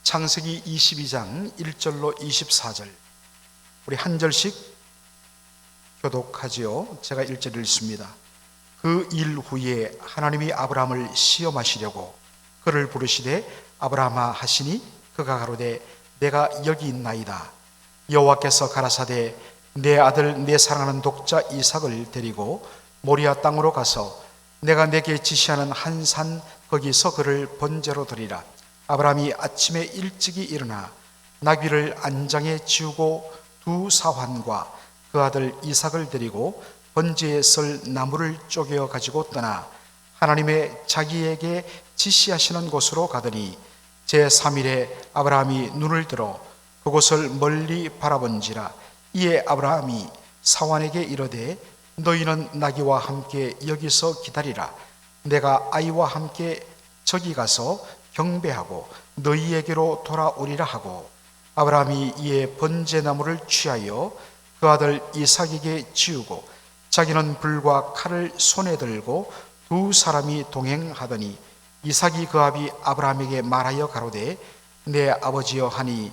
창세기 22장 1절로 24절, 우리 한 절씩 교독하지요. 제가 1절 읽습니다. 그 일 후에 하나님이 아브라함을 시험하시려고 그를 부르시되 아브라함아 하시니 그가 가로되 내가 여기 있나이다. 여호와께서 가라사대 내 아들 내 사랑하는 독자 이삭을 데리고 모리아 땅으로 가서 내가 내게 지시하는 한 산 거기서 그를 번제로 드리라. 아브라함이 아침에 일찍이 일어나 나귀를 안장에 지우고 두 사환과 그 아들 이삭을 데리고 번제에 썰 나무를 쪼개어 가지고 떠나 하나님의 자기에게 지시하시는 곳으로 가더니 제3일에 아브라함이 눈을 들어 그곳을 멀리 바라본지라. 이에 아브라함이 사환에게 이르되 너희는 나귀와 함께 여기서 기다리라. 내가 아이와 함께 저기 가서 경배하고 너희에게로 돌아오리라 하고, 아브라함이 이에 번제나무를 취하여 그 아들 이삭에게 지우고 자기는 불과 칼을 손에 들고 두 사람이 동행하더니 이삭이 그 아비 아브라함에게 말하여 가로되 내 아버지여 하니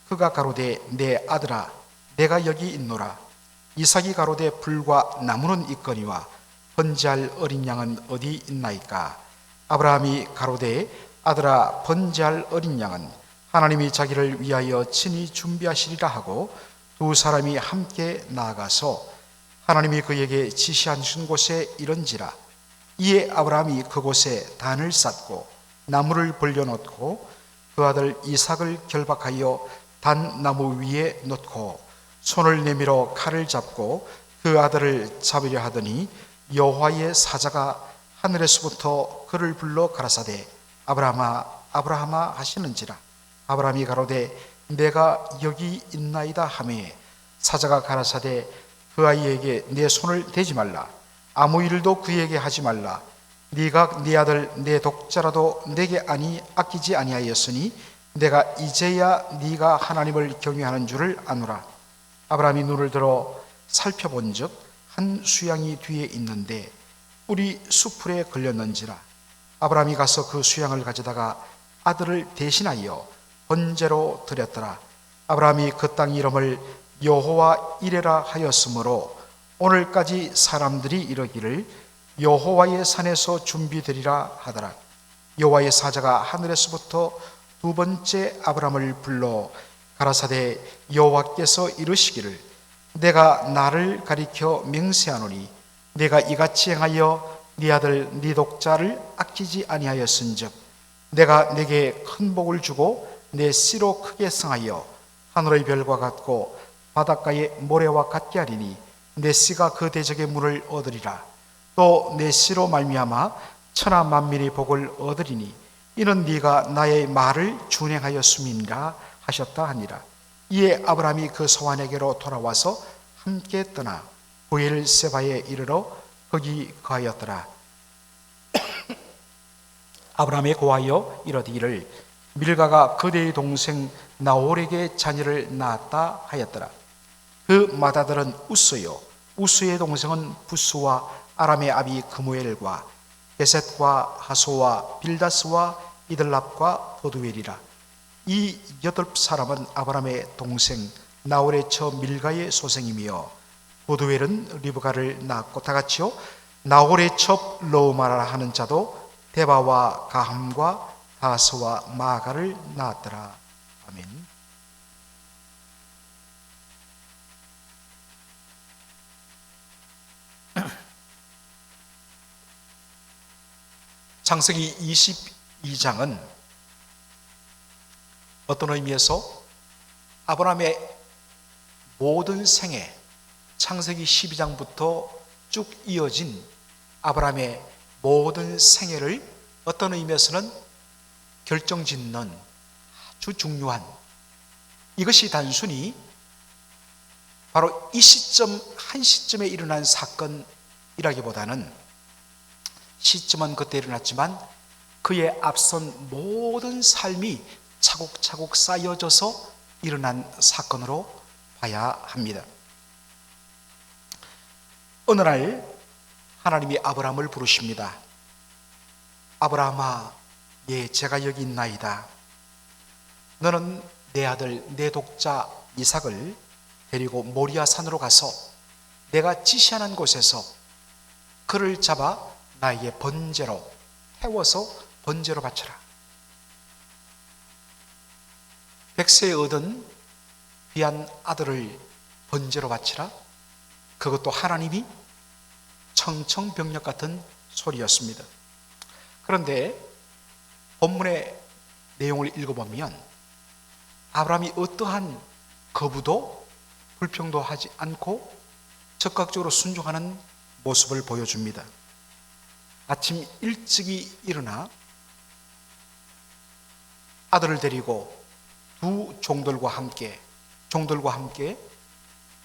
그가 가로되 내 아들아 내가 여기 있노라. 이삭이 가로되 불과 나무는 있거니와 번제할 어린 양은 어디 있나이까. 아브라함이 가로되 아들아 번제할 어린 양은 하나님이 자기를 위하여 친히 준비하시리라 하고 두 사람이 함께 나아가서 하나님이 그에게 지시하신 곳에 이른지라. 이에 아브라함이 그곳에 단을 쌓고 나무를 벌려놓고 그 아들 이삭을 결박하여 단 나무 위에 놓고 손을 내밀어 칼을 잡고 그 아들을 잡으려 하더니 여호와의 사자가 하늘에서부터 그를 불러 가라사대 아브라함아 아브라함아 하시는지라. 아브라함이 가로되 내가 여기 있나이다 하매 사자가 가라사대 그 아이에게 내 손을 대지 말라. 아무 일도 그에게 하지 말라. 네가 네 아들 내 독자라도 내게 아끼지 아니하였으니 내가 이제야 네가 하나님을 경외하는 줄을 아노라. 아브라함이 눈을 들어 살펴본즉 한 수양이 뒤에 있는데 뿔이 수풀에 걸렸는지라. 아브라함이 가서 그 수양을 가져다가 아들을 대신하여 번제로 드렸더라. 아브라함이 그 땅 이름을 여호와 이레라 하였으므로 오늘까지 사람들이 이르기를 여호와의 산에서 준비되리라 하더라. 여호와의 사자가 하늘에서부터 두 번째 아브라함을 불러 가라사대 여호와께서 이르시기를 내가 나를 가리켜 맹세하노니 내가 이같이 행하여 네 아들 네 독자를 아끼지 아니하였은즉 내가 네게 큰 복을 주고 내 씨로 크게 성하여 하늘의 별과 같고 바닷가의 모래와 같게 하리니 내 씨가 그 대적의 문을 얻으리라. 또 내 씨로 말미암아 천하 만민의 복을 얻으리니 이는 네가 나의 말을 준행하였음이니라 하셨다 하니라. 이에 아브라함이 그 사환에게로 돌아와서 함께 떠나 부엘세바에 이르러 거기 거하였더라. 아브라함에 고하여 이르기를 밀가가 그대의 동생 나홀에게 자녀를 낳았다 하였더라. 그 맏아들은 우스요 우스의 동생은 부스와 아람의 아비 그무엘과 게셋과 하소와 빌다스와 이들랍과 보두엘이라. 이 8사람은 아브라함의 동생 나홀의 처 밀가의 소생이며 보두엘은 리브가를 낳았고 다같이요 나홀의 첩 로마라 하는 자도 데바와 가함과 다스와 마가를 낳았더라. 아멘. 창세기 22장은 어떤 의미에서 아브라함의 모든 생애, 창세기 12장부터 쭉 이어진 아브라함의 모든 생애를 어떤 의미에서는 결정짓는 아주 중요한, 이것이 단순히 바로 이 시점 한 시점에 일어난 사건이라기보다는 시점은 그때 일어났지만 그의 앞선 모든 삶이 차곡차곡 쌓여져서 일어난 사건으로 봐야 합니다. 어느 날 하나님이 아브라함을 부르십니다. 아브라함아, 예, 제가 여기 있나이다. 너는 내 아들 내 독자 이삭을 데리고 모리아 산으로 가서 내가 지시하는 곳에서 그를 잡아 나에게 번제로 태워서 번제로 바쳐라. 백세에 얻은 귀한 아들을 번제로 바치라. 그것도 하나님이 청청병력 같은 소리였습니다. 그런데 본문의 내용을 읽어보면 아브라함이 어떠한 거부도 불평도 하지 않고 적극적으로 순종하는 모습을 보여줍니다. 아침 일찍이 일어나 아들을 데리고 두 종들과 함께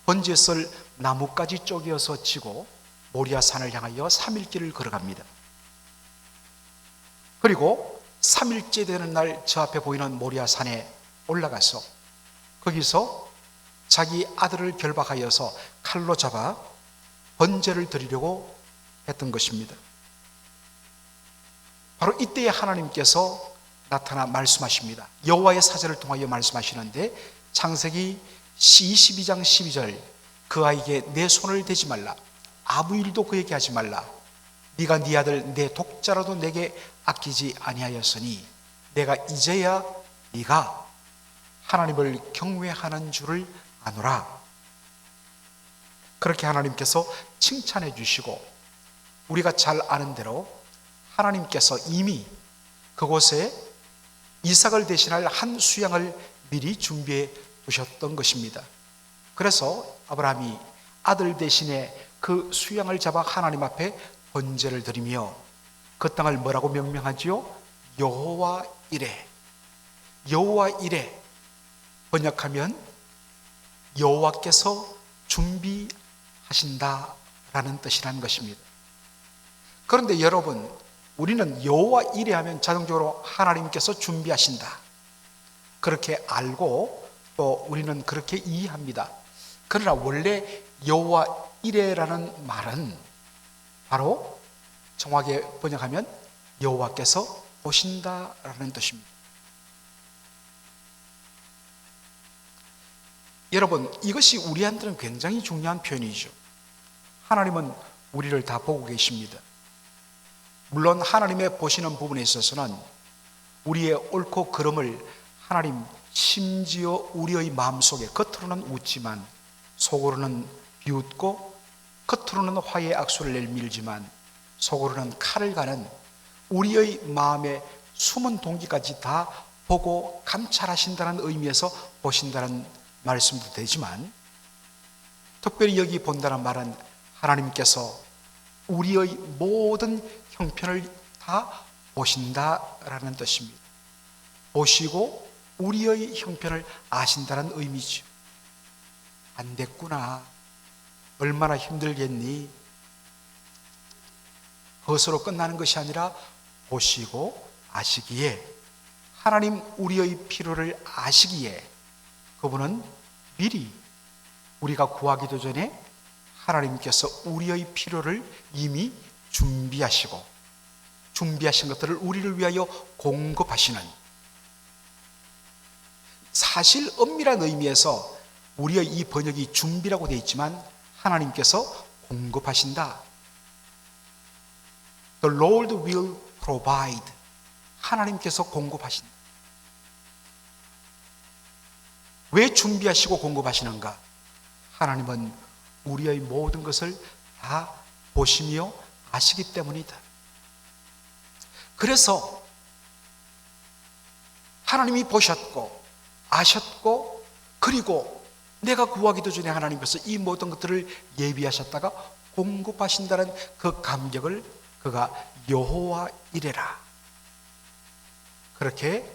번제썰 나무까지 쪼개어서 지고 모리아 산을 향하여 3일길을 걸어갑니다. 그리고 3일째 되는 날 저 앞에 보이는 모리아 산에 올라가서 거기서 자기 아들을 결박하여서 칼로 잡아 번제를 드리려고 했던 것입니다. 바로 이때에 하나님께서 나타나 말씀하십니다. 여호와의 사자를 통하여 말씀하시는데 창세기 22장 12절 그 아이에게 내 손을 대지 말라. 아무 일도 그에게 하지 말라. 네가 네 아들 내 독자라도 내게 아끼지 아니하였으니 내가 이제야 네가 하나님을 경외하는 줄을 아노라. 그렇게 하나님께서 칭찬해 주시고 우리가 잘 아는 대로 하나님께서 이미 그곳에 이삭을 대신할 한 수양을 미리 준비해 두셨던 것입니다. 그래서 아브라함이 아들 대신에 그 수양을 잡아 하나님 앞에 번제를 드리며 그 땅을 뭐라고 명명하지요? 여호와 이레. 여호와 이레 번역하면 여호와께서 준비하신다라는 뜻이라는 것입니다. 그런데 여러분, 우리는 여호와 이레 하면 자동적으로 하나님께서 준비하신다 그렇게 알고 또 우리는 그렇게 이해합니다. 그러나 원래 여호와 이레라는 말은 바로 정확하게 번역하면 여호와께서 보신다라는 뜻입니다. 여러분, 이것이 우리한테는 굉장히 중요한 표현이죠. 하나님은 우리를 다 보고 계십니다. 물론 하나님의 보시는 부분에 있어서는 우리의 옳고 그름을 하나님 심지어 우리의 마음속에 겉으로는 웃지만 속으로는 비웃고 겉으로는 화해의 악수를 내밀지만 속으로는 칼을 가는 우리의 마음의 숨은 동기까지 다 보고 감찰하신다는 의미에서 보신다는 말씀도 되지만 특별히 여기 본다는 말은 하나님께서 우리의 모든 형편을 다 보신다라는 뜻입니다. 보시고 우리의 형편을 아신다는 의미죠. 안 됐구나. 얼마나 힘들겠니? 그것으로 끝나는 것이 아니라 보시고 아시기에 하나님 우리의 필요를 아시기에 그분은 미리 우리가 구하기도 전에 하나님께서 우리의 필요를 이미 준비하신 것들을 우리를 위하여 공급하시는, 사실 엄밀한 의미에서 우리의 이 번역이 준비라고 되어 있지만 하나님께서 공급하신다. The Lord will provide. 하나님께서 공급하신다. 왜 준비하시고 공급하시는가? 하나님은 우리의 모든 것을 다 보시며 아시기 때문이다. 그래서 하나님이 보셨고 아셨고 그리고 내가 구하기도 전에 하나님께서 이 모든 것들을 예비하셨다가 공급하신다는 그 감격을 그가 여호와 이레라 그렇게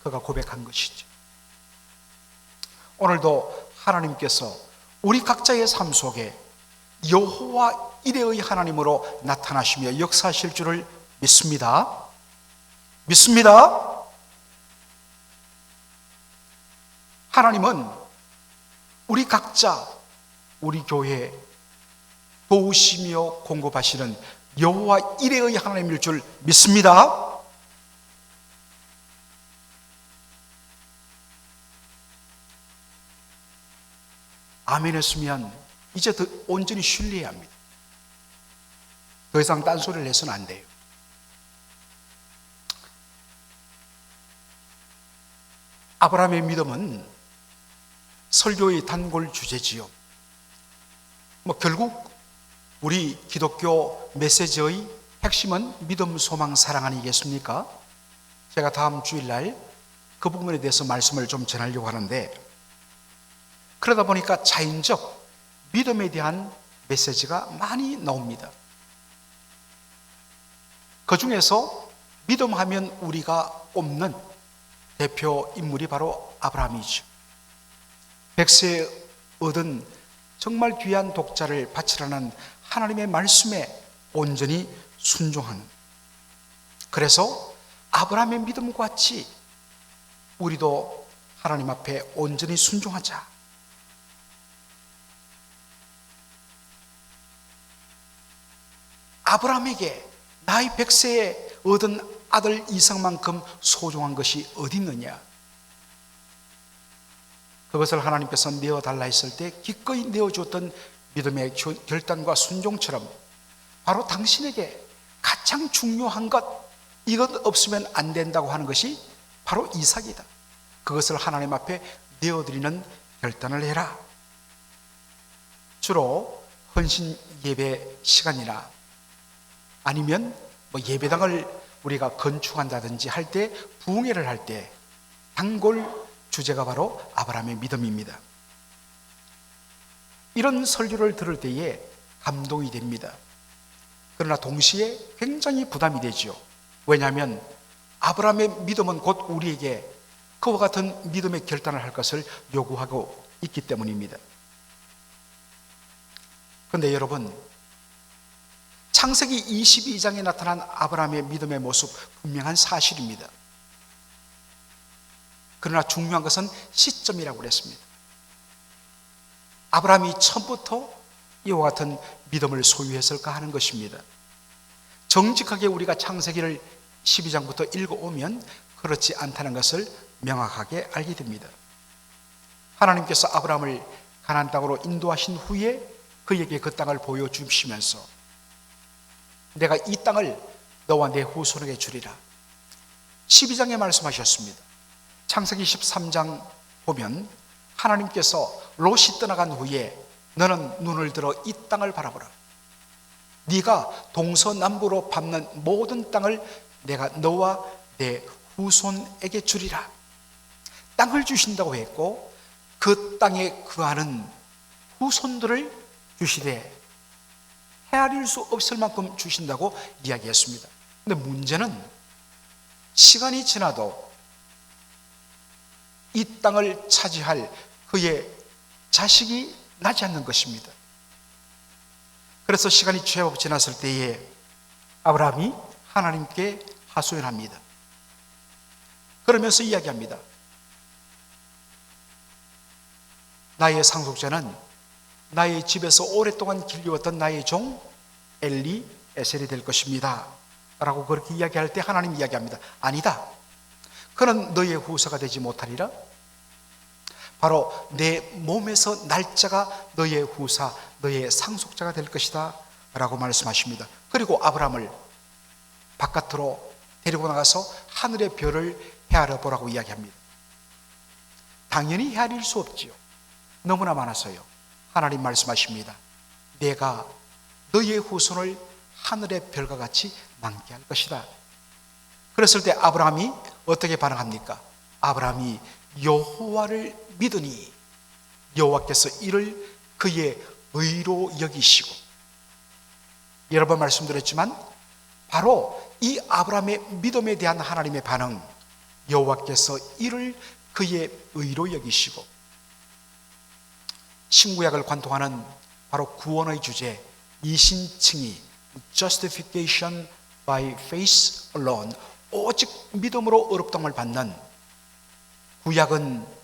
그가 고백한 것이죠. 오늘도 하나님께서 우리 각자의 삶 속에 여호와 이레의 하나님으로 나타나시며 역사하실 줄을 믿습니다. 하나님은 우리 각자, 우리 교회에 도우시며 공급하시는 여호와 이레의 하나님일 줄 믿습니다. 아멘 했으면 이제 더 온전히 신뢰해야 합니다. 더 이상 딴소리를 해서는 안 돼요. 아브라함의 믿음은 설교의 단골 주제지요. 결국 우리 기독교 메시지의 핵심은 믿음, 소망, 사랑 아니겠습니까? 제가 다음 주일날 그 부분에 대해서 말씀을 좀 전하려고 하는데, 그러다 보니까 자연적 믿음에 대한 메시지가 많이 나옵니다. 그 중에서 믿음하면 우리가 꼽는 대표 인물이 바로 아브라함이죠. 백세에 얻은 정말 귀한 독자를 바치라는 하나님의 말씀에 온전히 순종하는, 그래서 아브라함의 믿음과 같이 우리도 하나님 앞에 온전히 순종하자. 아브라함에게 나이 100세에 얻은 아들 이삭만큼 소중한 것이 어디 있느냐? 그것을 하나님께서 내어달라 했을 때 기꺼이 내어주었던 믿음의 결단과 순종처럼 바로 당신에게 가장 중요한 것, 이것 없으면 안 된다고 하는 것이 바로 이삭이다. 그것을 하나님 앞에 내어드리는 결단을 해라. 주로 헌신 예배 시간이나 아니면 예배당을 우리가 건축한다든지 할 때, 부흥회를 할 때 단골 주제가 바로 아브라함의 믿음입니다. 이런 설교를 들을 때에 감동이 됩니다. 그러나 동시에 굉장히 부담이 되죠. 왜냐하면 아브라함의 믿음은 곧 우리에게 그와 같은 믿음의 결단을 할 것을 요구하고 있기 때문입니다. 그런데 여러분, 창세기 22장에 나타난 아브라함의 믿음의 모습 분명한 사실입니다. 그러나 중요한 것은 시점이라고 그랬습니다. 아브라함이 처음부터 이와 같은 믿음을 소유했을까 하는 것입니다. 정직하게 우리가 창세기를 12장부터 읽어오면 그렇지 않다는 것을 명확하게 알게 됩니다. 하나님께서 아브라함을 가나안 땅으로 인도하신 후에 그에게 그 땅을 보여주시면서 내가 이 땅을 너와 내 후손에게 주리라 12장에 말씀하셨습니다. 창세기 13장 보면 하나님께서 롯이 떠나간 후에 너는 눈을 들어 이 땅을 바라보라. 네가 동서남북으로 밟는 모든 땅을 내가 너와 내 후손에게 주리라. 땅을 주신다고 했고 그 땅에 거하는 후손들을 주시되 헤아릴 수 없을 만큼 주신다고 이야기했습니다. 그런데 문제는 시간이 지나도 이 땅을 차지할 그의 자식이 나지 않는 것입니다. 그래서 시간이 제법 지났을 때에 아브라함이 하나님께 하소연합니다. 그러면서 이야기합니다. 나의 상속자는 나의 집에서 오랫동안 길려왔던 나의 종 엘리에셀이 될 것입니다 라고 그렇게 이야기할 때 하나님 이야기합니다. 아니다. 그는 너의 후사가 되지 못하리라. 바로 내 몸에서 날짜가 너의 후사, 너의 상속자가 될 것이다 라고 말씀하십니다. 그리고 아브라함을 바깥으로 데리고 나가서 하늘의 별을 헤아려 보라고 이야기합니다. 당연히 헤아릴 수 없지요. 너무나 많아서요. 하나님 말씀하십니다. 내가 너의 후손을 하늘의 별과 같이 많게 할 것이다. 그랬을 때 아브라함이 어떻게 반응합니까? 아브라함이 여호와를 믿으니 여호와께서 이를 그의 의로 여기시고, 여러 번 말씀드렸지만 바로 이 아브라함의 믿음에 대한 하나님의 반응, 여호와께서 이를 그의 의로 여기시고, 신구약을 관통하는 바로 구원의 주제 이신칭의 Justification by faith alone, 오직 믿음으로 의롭다함을 받는, 구약은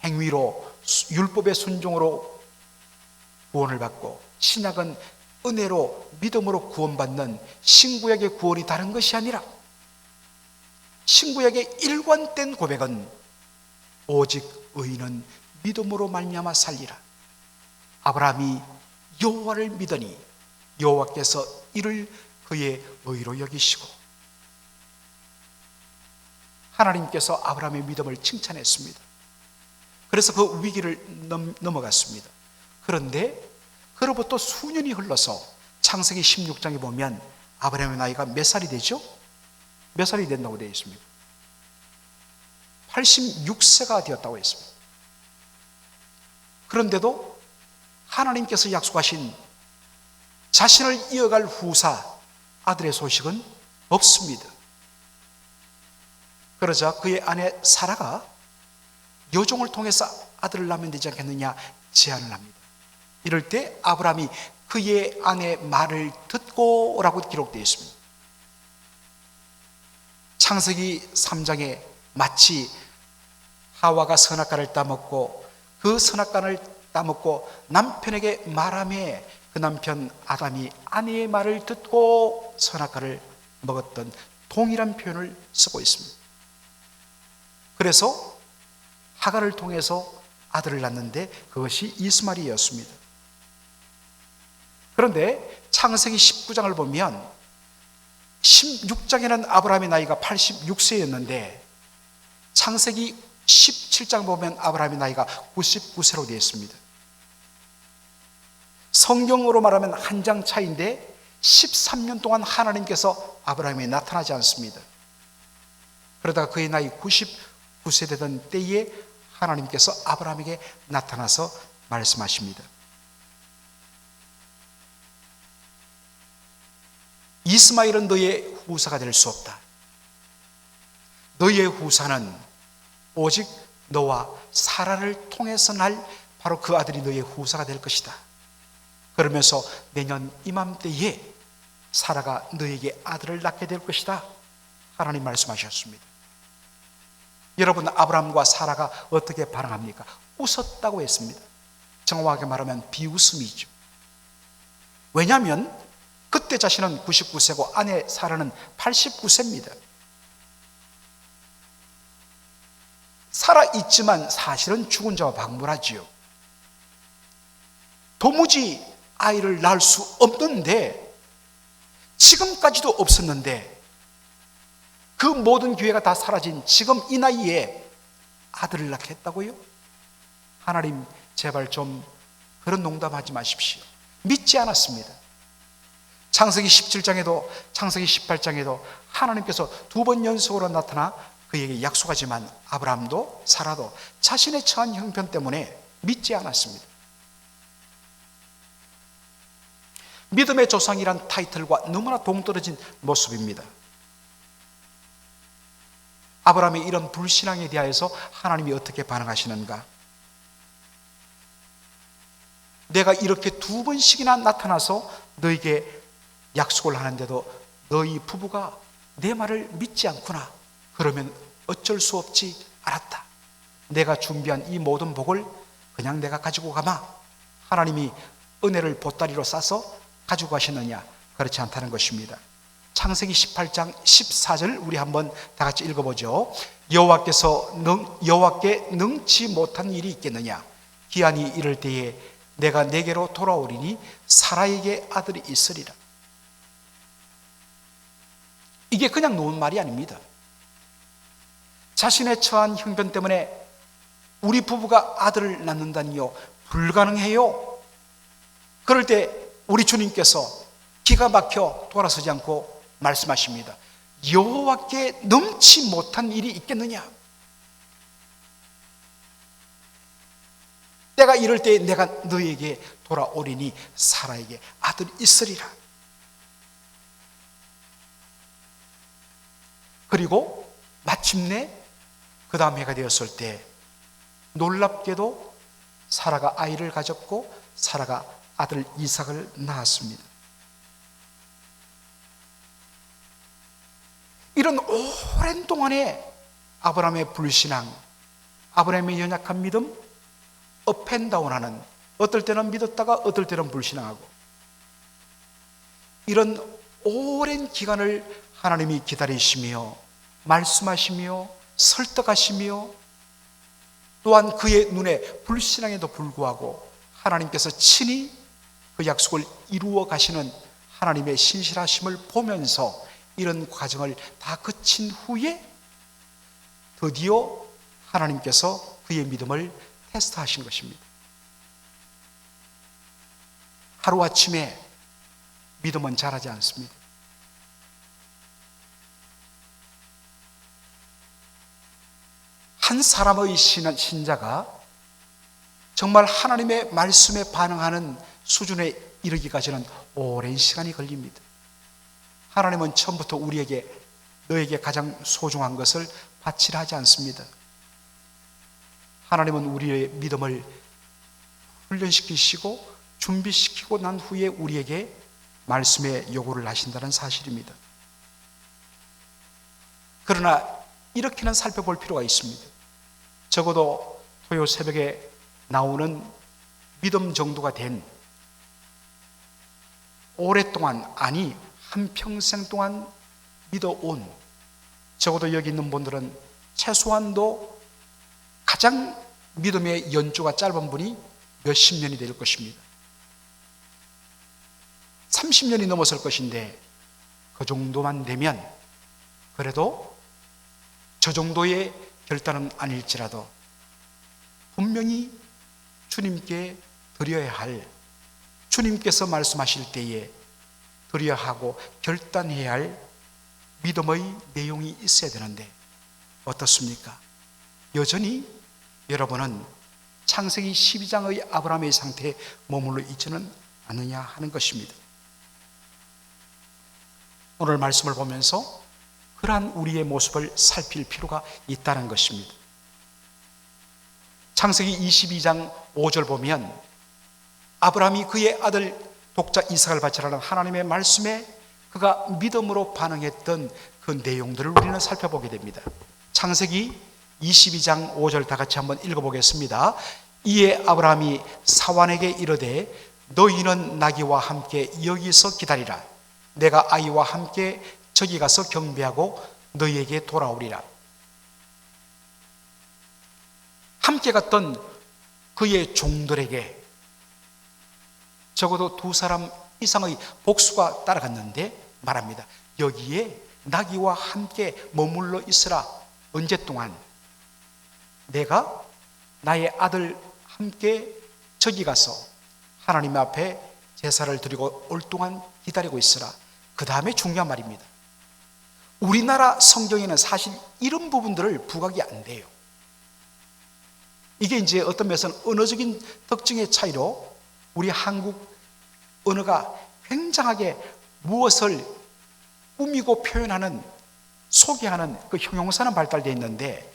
행위로 율법의 순종으로 구원을 받고 신약은 은혜로 믿음으로 구원받는 신구약의 구원이 다른 것이 아니라 신구약의 일관된 고백은 오직 의인은 믿음으로 말미암아 살리라. 아브라함이 여호와를 믿으니 여호와께서 이를 그의 의로 여기시고, 하나님께서 아브라함의 믿음을 칭찬했습니다. 그래서 그 위기를 넘어갔습니다. 그런데 그로부터 수년이 흘러서 창세기 16장에 보면 아브라함의 나이가 몇 살이 되죠? 몇 살이 된다고 되어 있습니까? 86세가 되었다고 했습니다. 그런데도 하나님께서 약속하신 자신을 이어갈 후사 아들의 소식은 없습니다. 그러자 그의 아내 사라가 여종을 통해서 아들을 낳으면 되지 않겠느냐 제안을 합니다. 이럴 때 아브라함이 그의 아내 말을 듣고 라고 기록되어 있습니다. 창세기 3장에 마치 하와가 선악과를 따먹고 그 선악과를 따먹고 남편에게 말하며 그 남편 아담이 아내의 말을 듣고 선악과를 먹었던 동일한 표현을 쓰고 있습니다. 그래서 하갈을 통해서 아들을 낳는데 그것이 이스마엘이었습니다. 그런데 창세기 19장을 보면 16장에는 아브라함의 나이가 86세였는데 창세기 17장 보면 아브라함의 나이가 99세로 되어 있습니다. 성경으로 말하면 한 장 차이인데 13년 동안 하나님께서 아브라함에 나타나지 않습니다. 그러다가 그의 나이 99세 되던 때에 하나님께서 아브라함에게 나타나서 말씀하십니다. 이스마엘은 너의 후사가 될 수 없다. 너의 후사는 오직 너와 사라를 통해서 날 바로 그 아들이 너의 후사가 될 것이다. 그러면서 내년 이맘때에 사라가 너에게 아들을 낳게 될 것이다. 하나님 말씀하셨습니다. 여러분, 아브라함과 사라가 어떻게 반응합니까? 웃었다고 했습니다. 정확하게 말하면 비웃음이죠. 왜냐하면 그때 자신은 99세고 아내 사라는 89세입니다. 살아있지만 사실은 죽은 자와 박물하지요. 도무지 아이를 낳을 수 없는데, 지금까지도 없었는데 그 모든 기회가 다 사라진 지금 이 나이에 아들을 낳게 했다고요? 하나님 제발 좀 그런 농담하지 마십시오. 믿지 않았습니다. 창세기 17장에도 창세기 18장에도 하나님께서 두 번 연속으로 나타나 그에게 약속하지만 아브라함도 사라도 자신의 처한 형편 때문에 믿지 않았습니다. 믿음의 조상이란 타이틀과 너무나 동떨어진 모습입니다. 아브라함의 이런 불신앙에 대하여서 하나님이 어떻게 반응하시는가? 내가 이렇게 두 번씩이나 나타나서 너에게 약속을 하는데도 너희 부부가 내 말을 믿지 않구나. 그러면 어쩔 수 없지. 알았다. 내가 준비한 이 모든 복을 그냥 내가 가지고 가마. 하나님이 은혜를 보따리로 싸서 가지고 가시느냐? 그렇지 않다는 것입니다. 창세기 18장 14절 우리 한번 다 같이 읽어보죠. 여호와께 능치 못한 일이 있겠느냐? 기한이 이를 때에 내가 내게로 돌아오리니 사라에게 아들이 있으리라. 이게 그냥 놓은 말이 아닙니다. 자신의 처한 형편 때문에 우리 부부가 아들을 낳는다니요, 불가능해요. 그럴 때 우리 주님께서 기가 막혀 돌아서지 않고 말씀하십니다. 여호와께 넘지 못한 일이 있겠느냐? 때가 이럴 때 내가 너에게 돌아오리니 사라에게 아들이 있으리라. 그리고 마침내 그 다음 해가 되었을 때 놀랍게도 사라가 아이를 가졌고 사라가 아들 이삭을 낳았습니다. 이런 오랜 동안의 아브라함의 불신앙, 아브라함의 연약한 믿음, 업앤다운하는, 어떨 때는 믿었다가 어떨 때는 불신앙하고, 이런 오랜 기간을 하나님이 기다리시며 말씀하시며 설득하시며 또한 그의 눈에 불신앙에도 불구하고 하나님께서 친히 그 약속을 이루어 가시는 하나님의 신실하심을 보면서 이런 과정을 다 거친 후에 드디어 하나님께서 그의 믿음을 테스트하신 것입니다. 하루아침에 믿음은 자라지 않습니다. 한 사람의 신자가 정말 하나님의 말씀에 반응하는 수준에 이르기까지는 오랜 시간이 걸립니다. 하나님은 처음부터 우리에게 너에게 가장 소중한 것을 바치라 하지 않습니다. 하나님은 우리의 믿음을 훈련시키시고 준비시키고 난 후에 우리에게 말씀의 요구를 하신다는 사실입니다. 그러나 이렇게는 살펴볼 필요가 있습니다. 적어도 토요 새벽에 나오는 믿음 정도가 된, 오랫동안, 아니 한평생 동안 믿어온, 적어도 여기 있는 분들은 최소한도 가장 믿음의 연주가 짧은 분이 몇십 년이 될 것입니다. 30년이 넘었을 것인데 그 정도만 되면 그래도 저 정도의 결단은 아닐지라도 분명히 주님께 드려야 할, 주님께서 말씀하실 때에 드려야 하고 결단해야 할 믿음의 내용이 있어야 되는데 어떻습니까? 여전히 여러분은 창세기 12장의 아브라함의 상태에 머물러 있지는 않느냐 하는 것입니다. 오늘 말씀을 보면서 그러한 우리의 모습을 살필 필요가 있다는 것입니다. 창세기 22장 5절 보면 아브라함이 그의 아들 독자 이삭을 바치라는 하나님의 말씀에 그가 믿음으로 반응했던 그 내용들을 우리는 살펴보게 됩니다. 창세기 22장 5절 다 같이 한번 읽어보겠습니다. 이에 아브라함이 사환에게 이르되 너희는 나귀와 함께 여기서 기다리라. 내가 아이와 함께 저기 가서 경배하고 너희에게 돌아오리라. 함께 갔던 그의 종들에게 적어도 2사람 이상의 복수가 따라갔는데 말합니다. 여기에 나귀와 함께 머물러 있으라. 언제 동안? 내가 나의 아들 함께 저기 가서 하나님 앞에 제사를 드리고 올 동안 기다리고 있으라. 그 다음에 중요한 말입니다. 우리나라 성경에는 사실 이런 부분들을 부각이 안 돼요. 이게 이제 어떤 면에서는 언어적인 특징의 차이로 우리 한국 언어가 굉장하게 무엇을 꾸미고 표현하는, 소개하는 그 형용사는 발달되어 있는데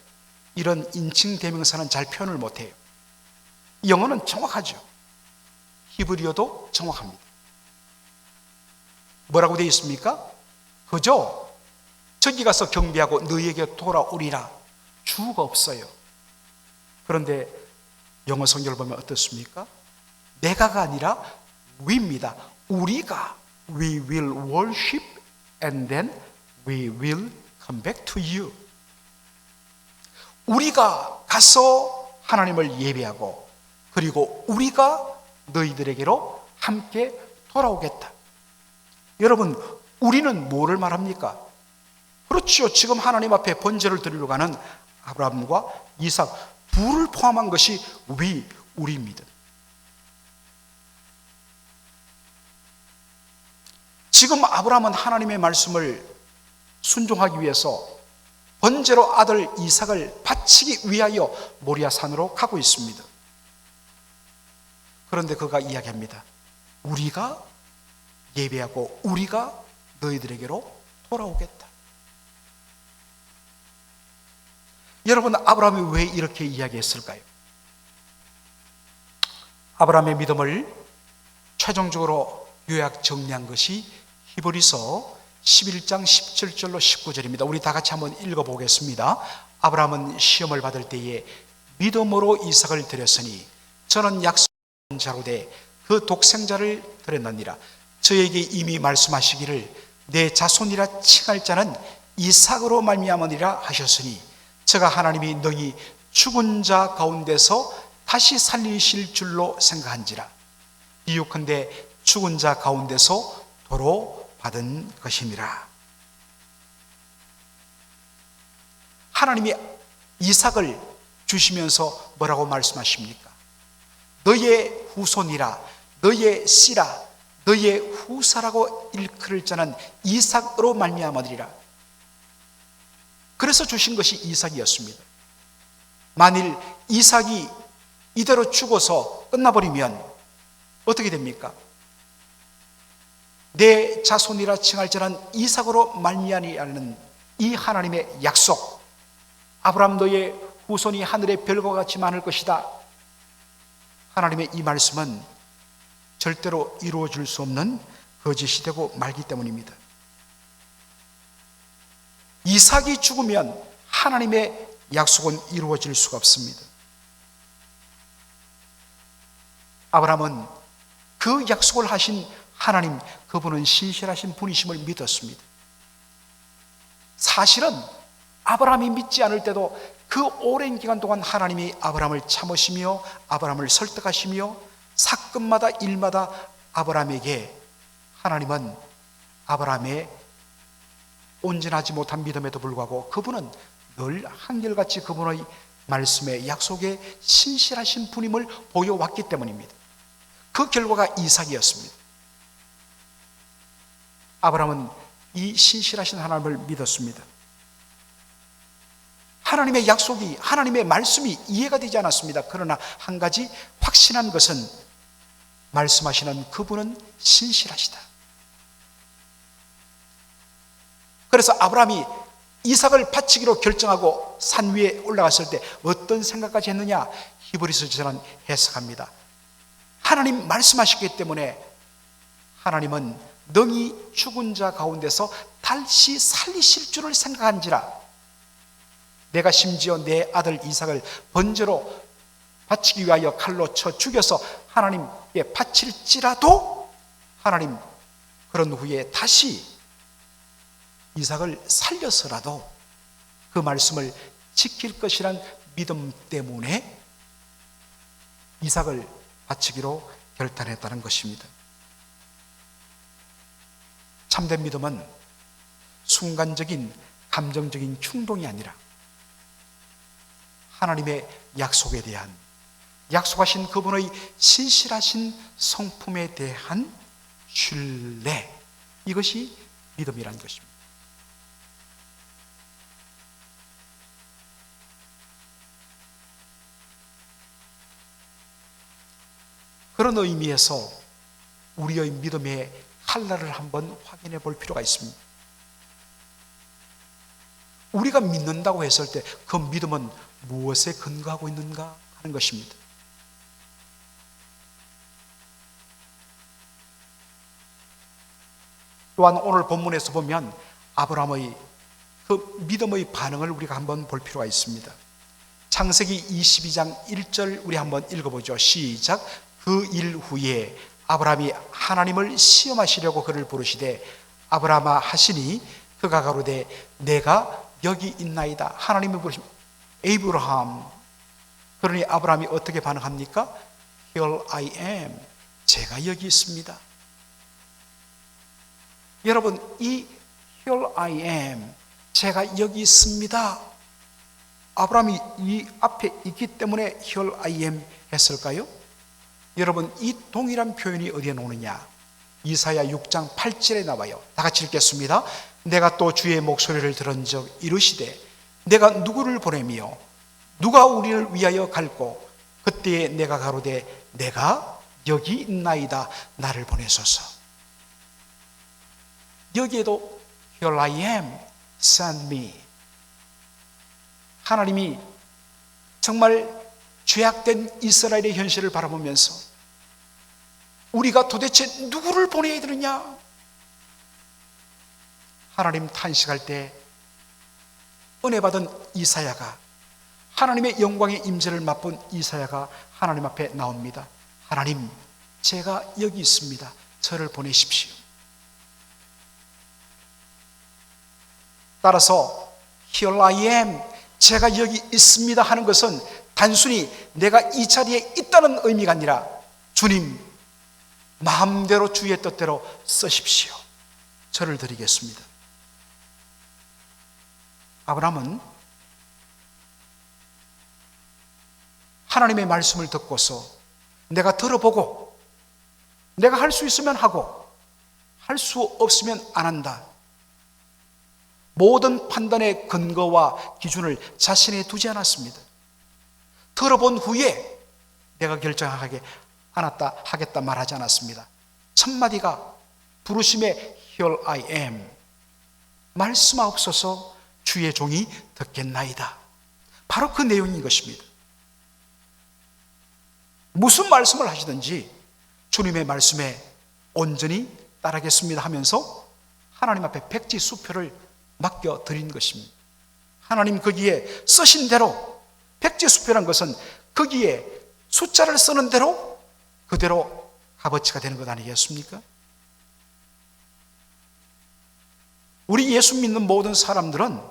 이런 인칭 대명사는 잘 표현을 못해요. 영어는 정확하죠. 히브리어도 정확합니다. 뭐라고 되어 있습니까? 그저 저기 가서 경배하고 너희에게 돌아오리라. 주어가 없어요. 그런데 영어 성경을 보면 어떻습니까? 내가가 아니라 we입니다. 우리가 we will worship and then we will come back to you. 우리가 가서 하나님을 예배하고 그리고 우리가 너희들에게로 함께 돌아오겠다. 여러분, 우리는 뭐를 말합니까? 그렇죠. 지금 하나님 앞에 번제를 드리러 가는 아브라함과 이삭 둘을 포함한 것이 우리입니다. 지금 아브라함은 하나님의 말씀을 순종하기 위해서 번제로 아들 이삭을 바치기 위하여 모리아 산으로 가고 있습니다. 그런데 그가 이야기합니다. 우리가 예배하고 우리가 너희들에게로 돌아오겠다. 여러분, 아브라함이 왜 이렇게 이야기했을까요? 아브라함의 믿음을 최종적으로 요약 정리한 것이 히브리서 11장 17절로 19절입니다. 우리 다 같이 한번 읽어보겠습니다. 아브라함은 시험을 받을 때에 믿음으로 이삭을 드렸으니 저는 약속한 자로 돼 그 독생자를 드렸느니라. 저에게 이미 말씀하시기를 내 자손이라 칭할 자는 이삭으로 말미암으리라 하셨으니 저가 하나님이 너희 죽은 자 가운데서 다시 살리실 줄로 생각한지라. 비유컨대 죽은 자 가운데서 도로 받은 것이니라. 하나님이 이삭을 주시면서 뭐라고 말씀하십니까? 너의 후손이라, 너의 씨라, 너의 후사라고 일컬을 자는 이삭으로 말미암으리라. 그래서 주신 것이 이삭이었습니다. 만일 이삭이 이대로 죽어서 끝나버리면 어떻게 됩니까? 내 자손이라 칭할 자는 이삭으로 말미암으리라는 이 하나님의 약속, 아브라함 너의 후손이 하늘의 별과 같이 많을 것이다. 하나님의 이 말씀은 절대로 이루어질 수 없는 거짓이 되고 말기 때문입니다. 이삭이 죽으면 하나님의 약속은 이루어질 수가 없습니다. 아브라함은 그 약속을 하신 하나님, 그분은 신실하신 분이심을 믿었습니다. 사실은 아브라함이 믿지 않을 때도 그 오랜 기간 동안 하나님이 아브라함을 참으시며 아브라함을 설득하시며 사건마다 일마다 아브라함에게 하나님은 아브라함의 온전하지 못한 믿음에도 불구하고 그분은 늘 한결같이 그분의 말씀에 약속에 신실하신 분임을 보여왔기 때문입니다. 그 결과가 이삭이었습니다. 아브라함은 이 신실하신 하나님을 믿었습니다. 하나님의 약속이, 하나님의 말씀이 이해가 되지 않았습니다. 그러나 한 가지 확신한 것은 말씀하시는 그분은 신실하시다. 그래서 아브라함이 이삭을 바치기로 결정하고 산 위에 올라갔을 때 어떤 생각까지 했느냐? 히브리서처럼 해석합니다. 하나님 말씀하셨기 때문에 하나님은 능히 죽은 자 가운데서 다시 살리실 줄을 생각한지라. 내가 심지어 내 아들 이삭을 번제로 바치기 위하여 칼로 쳐 죽여서 하나님께 바칠지라도 하나님 그런 후에 다시 이삭을 살려서라도 그 말씀을 지킬 것이란 믿음 때문에 이삭을 바치기로 결단했다는 것입니다. 참된 믿음은 순간적인 감정적인 충동이 아니라 하나님의 약속에 대한, 약속하신 그분의 신실하신 성품에 대한 신뢰, 이것이 믿음이라는 것입니다. 그런 의미에서 우리의 믿음의 칼날을 한번 확인해 볼 필요가 있습니다. 우리가 믿는다고 했을 때 그 믿음은 무엇에 근거하고 있는가 하는 것입니다. 또한 오늘 본문에서 보면 아브라함의 그 믿음의 반응을 우리가 한번 볼 필요가 있습니다. 창세기 22장 1절 우리 한번 읽어보죠. 시작. 그 일 후에 아브라함이 하나님을 시험하시려고 그를 부르시되 아브라함아 하시니 그가 가로되 내가 여기 있나이다. 하나님이 부르시면 에이브라함. 그러니 아브라함이 어떻게 반응합니까? Here I am. 제가 여기 있습니다. 여러분, 이 Here I am, 제가 여기 있습니다, 아브라함이 이 앞에 있기 때문에 Here I am 했을까요? 여러분, 이 동일한 표현이 어디에 나오느냐? 이사야 6장 8절에 나와요. 다 같이 읽겠습니다. 내가 또 주의 목소리를 들은 적 이르시되 내가 누구를 보내며 누가 우리를 위하여 갈고 그때에 내가 가로되 내가 여기 있나이다. 나를 보내소서. 여기에도 Here I am, send me. 하나님이 정말 죄악된 이스라엘의 현실을 바라보면서 우리가 도대체 누구를 보내야 되느냐? 하나님 탄식할 때 은혜 받은 이사야가, 하나님의 영광의 임재를 맛본 이사야가 하나님 앞에 나옵니다. 하나님, 제가 여기 있습니다. 저를 보내십시오. 따라서 Here I am, 제가 여기 있습니다 하는 것은 단순히 내가 이 자리에 있다는 의미가 아니라 주님 마음대로 주의 뜻대로 쓰십시오. 절을 드리겠습니다. 아브라함은 하나님의 말씀을 듣고서 내가 들어보고 내가 할 수 있으면 하고 할 수 없으면 안 한다. 모든 판단의 근거와 기준을 자신에 두지 않았습니다. 들어본 후에 내가 결정하게 하겠다 말하지 않았습니다. 첫 마디가 부르심의 Here I am. 말씀하옵소서 주의 종이 듣겠나이다. 바로 그 내용인 것입니다. 무슨 말씀을 하시든지 주님의 말씀에 온전히 따르겠습니다 하면서 하나님 앞에 백지수표를 맡겨드린 것입니다. 하나님 거기에 쓰신 대로, 백지수표란 것은 거기에 숫자를 쓰는 대로 그대로 값어치가 되는 것 아니겠습니까? 우리 예수 믿는 모든 사람들은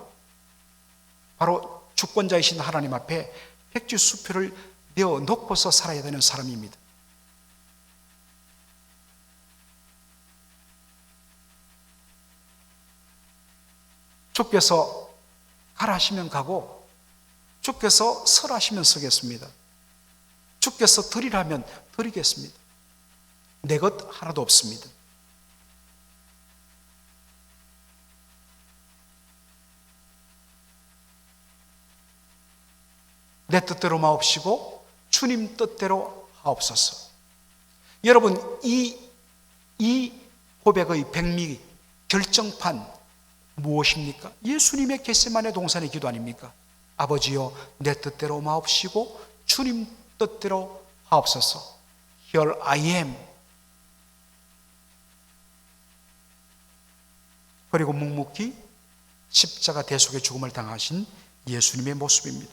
바로 주권자이신 하나님 앞에 백지수표를 내어놓고서 살아야 되는 사람입니다. 주께서 가라 하시면 가고 주께서 서라 하시면 서겠습니다. 주께서 드리라면 드리겠습니다. 내 것 하나도 없습니다. 내 뜻대로 마옵시고 주님 뜻대로 하옵소서. 여러분, 이 고백의 백미 결정판 무엇입니까? 예수님의 겟세마네 동산의 기도 아닙니까? 아버지여 내 뜻대로 마옵시고 주님 뜻대로 하옵소서. Here I am. 그리고 묵묵히 십자가 대속의 죽음을 당하신 예수님의 모습입니다.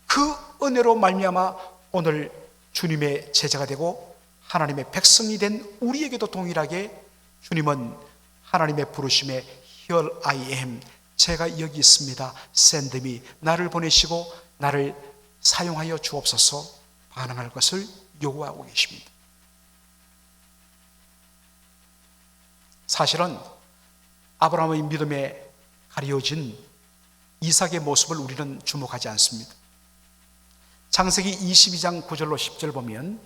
그 은혜로 말미암아 오늘 주님의 제자가 되고 하나님의 백성이 된 우리에게도 동일하게 주님은 하나님의 부르심에 Here I am, 제가 여기 있습니다, send me, 나를 보내시고 나를 사용하여 주옵소서 반응할 것을 요구하고 계십니다. 사실은 아브라함의 믿음에 가려진 이삭의 모습을 우리는 주목하지 않습니다. 창세기 22장 9절로 10절 보면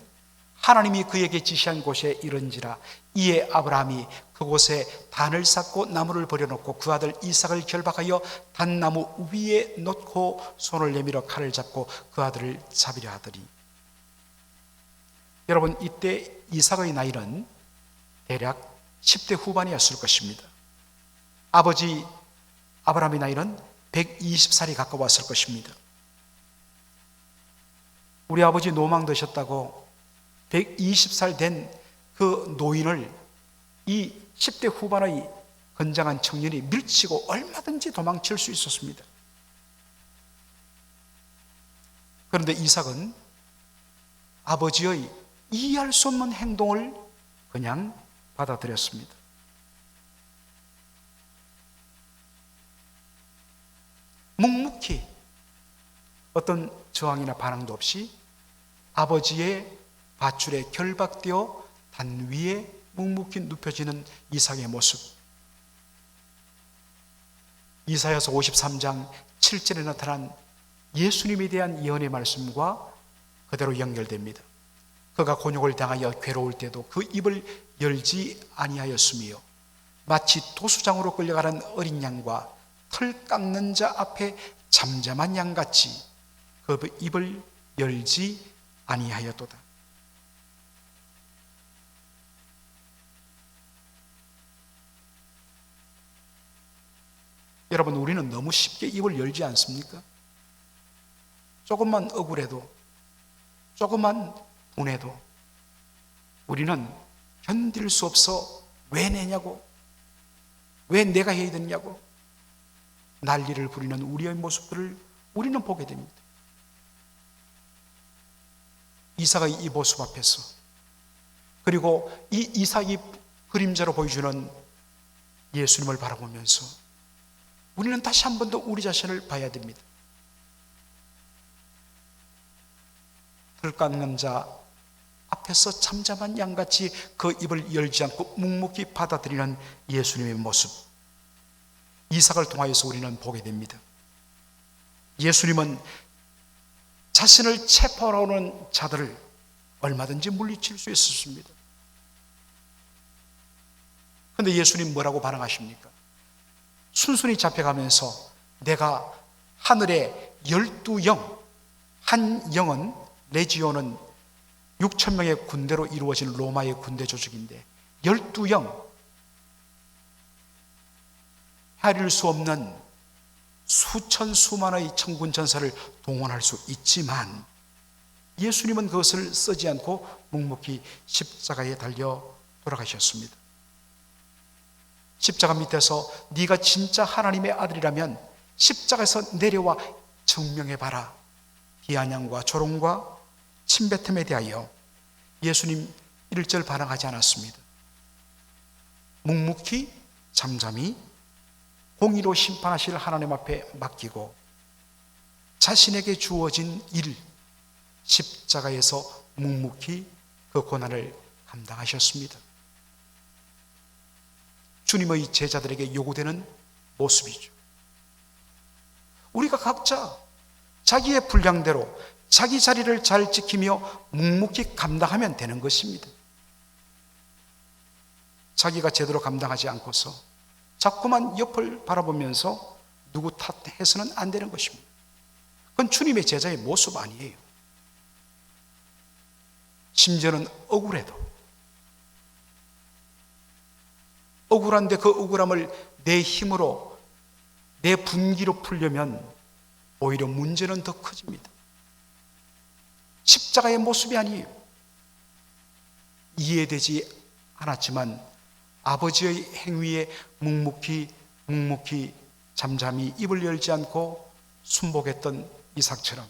하나님이 그에게 지시한 곳에 이른지라 이에 아브라함이 그곳에 단을 쌓고 나무를 버려놓고 그 아들 이삭을 결박하여 단나무 위에 놓고 손을 내밀어 칼을 잡고 그 아들을 잡으려 하더니, 여러분 이때 이삭의 나이는 대략 10대 후반이었을 것입니다. 아버지 아브라함의 나이는 120살이 가까웠을 것입니다. 우리 아버지 노망되셨다고 120살 된 그 노인을 이 10대 후반의 건장한 청년이 밀치고 얼마든지 도망칠 수 있었습니다. 그런데 이삭은 아버지의 이해할 수 없는 행동을 그냥 받아들였습니다. 묵묵히 어떤 저항이나 반항도 없이 아버지의 밧줄에 결박되어 단 위에 묵묵히 눕혀지는 이삭의 모습, 이사야서 53장 7절에 나타난 예수님에 대한 예언의 말씀과 그대로 연결됩니다. 그가 곤욕을 당하여 괴로울 때도 그 입을 열지 아니하였으며 마치 도수장으로 끌려가는 어린 양과 털 깎는 자 앞에 잠잠한 양같이 그 입을 열지 아니하였도다. 여러분, 우리는 너무 쉽게 입을 열지 않습니까? 조금만 억울해도, 조금만 분해도 우리는 견딜 수 없어 왜 내냐고, 왜 내가 해야 되냐고 난리를 부리는 우리의 모습들을 우리는 보게 됩니다. 이삭의 이 모습 앞에서, 그리고 이 이삭이 그림자로 보여주는 예수님을 바라보면서 우리는 다시 한 번 더 우리 자신을 봐야 됩니다. 털 깎는 자 앞에서 잠잠한 양같이 그 입을 열지 않고 묵묵히 받아들이는 예수님의 모습, 이삭을 통하여서 우리는 보게 됩니다. 예수님은 자신을 체포하러 오는 자들을 얼마든지 물리칠 수 있었습니다. 그런데 예수님 뭐라고 반응하십니까? 순순히 잡혀가면서 내가 하늘의 12영, 한 영은 레지온은 6천 명의 군대로 이루어진 로마의 군대 조직인데 12영, 헤아릴 수 없는 수천 수만의 천군 전사를 동원할 수 있지만 예수님은 그것을 쓰지 않고 묵묵히 십자가에 달려 돌아가셨습니다. 십자가 밑에서 네가 진짜 하나님의 아들이라면 십자가에서 내려와 증명해봐라. 비아냥과 조롱과 침뱉음에 대하여 예수님 1절 반항하지 않았습니다. 묵묵히 잠잠히 공의로 심판하실 하나님 앞에 맡기고 자신에게 주어진 일, 십자가에서 묵묵히 그 고난을 감당하셨습니다. 주님의 제자들에게 요구되는 모습이죠. 우리가 각자 자기의 분량대로 자기 자리를 잘 지키며 묵묵히 감당하면 되는 것입니다. 자기가 제대로 감당하지 않고서 자꾸만 옆을 바라보면서 누구 탓해서는 안 되는 것입니다. 그건 주님의 제자의 모습 아니에요. 심지어는 억울한데 그 억울함을 내 힘으로, 내 분기로 풀려면 오히려 문제는 더 커집니다. 십자가의 모습이 아니에요. 이해되지 않았지만 아버지의 행위에 묵묵히 잠잠히 입을 열지 않고 순복했던 이삭처럼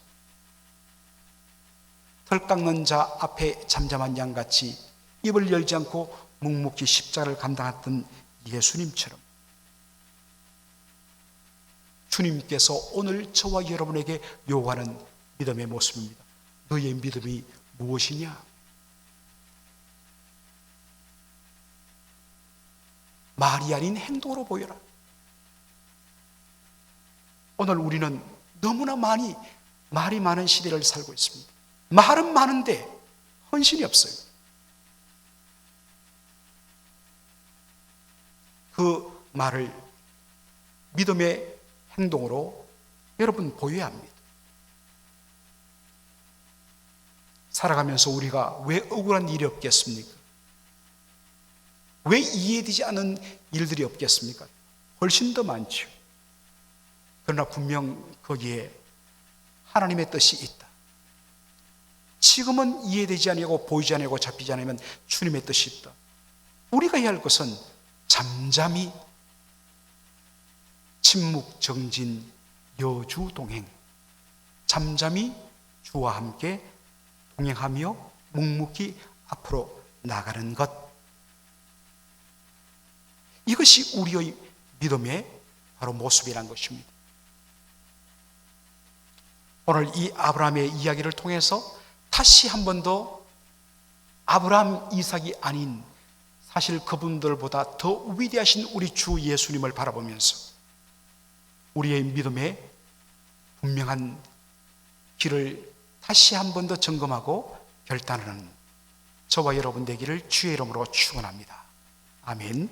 털 깎는 자 앞에 잠잠한 양같이 입을 열지 않고 묵묵히 십자가를 감당했던 예수님처럼 주님께서 오늘 저와 여러분에게 요구하는 믿음의 모습입니다. 너의 믿음이 무엇이냐? 말이 아닌 행동으로 보여라. 오늘 우리는 너무나 말이 많은 시대를 살고 있습니다. 말은 많은데 헌신이 없어요. 그 말을 믿음의 행동으로 여러분 보여야 합니다. 살아가면서 우리가 왜 억울한 일이 없겠습니까? 왜 이해되지 않은 일들이 없겠습니까? 훨씬 더 많죠. 그러나 분명 거기에 하나님의 뜻이 있다. 지금은 이해되지 않고 보이지 않고 잡히지 않으면 주님의 뜻이 있다. 우리가 해야 할 것은 잠잠히 침묵정진 여주동행, 잠잠히 주와 함께 동행하며 묵묵히 앞으로 나가는 것, 이것이 우리의 믿음의 바로 모습이란 것입니다. 오늘 이 아브라함의 이야기를 통해서 다시 한 번 더 아브라함, 이삭이 아닌 사실 그분들보다 더 위대하신 우리 주 예수님을 바라보면서 우리의 믿음의 분명한 길을 다시 한 번 더 점검하고 결단하는 저와 여러분 되기를 주의 이름으로 축원합니다. 아멘.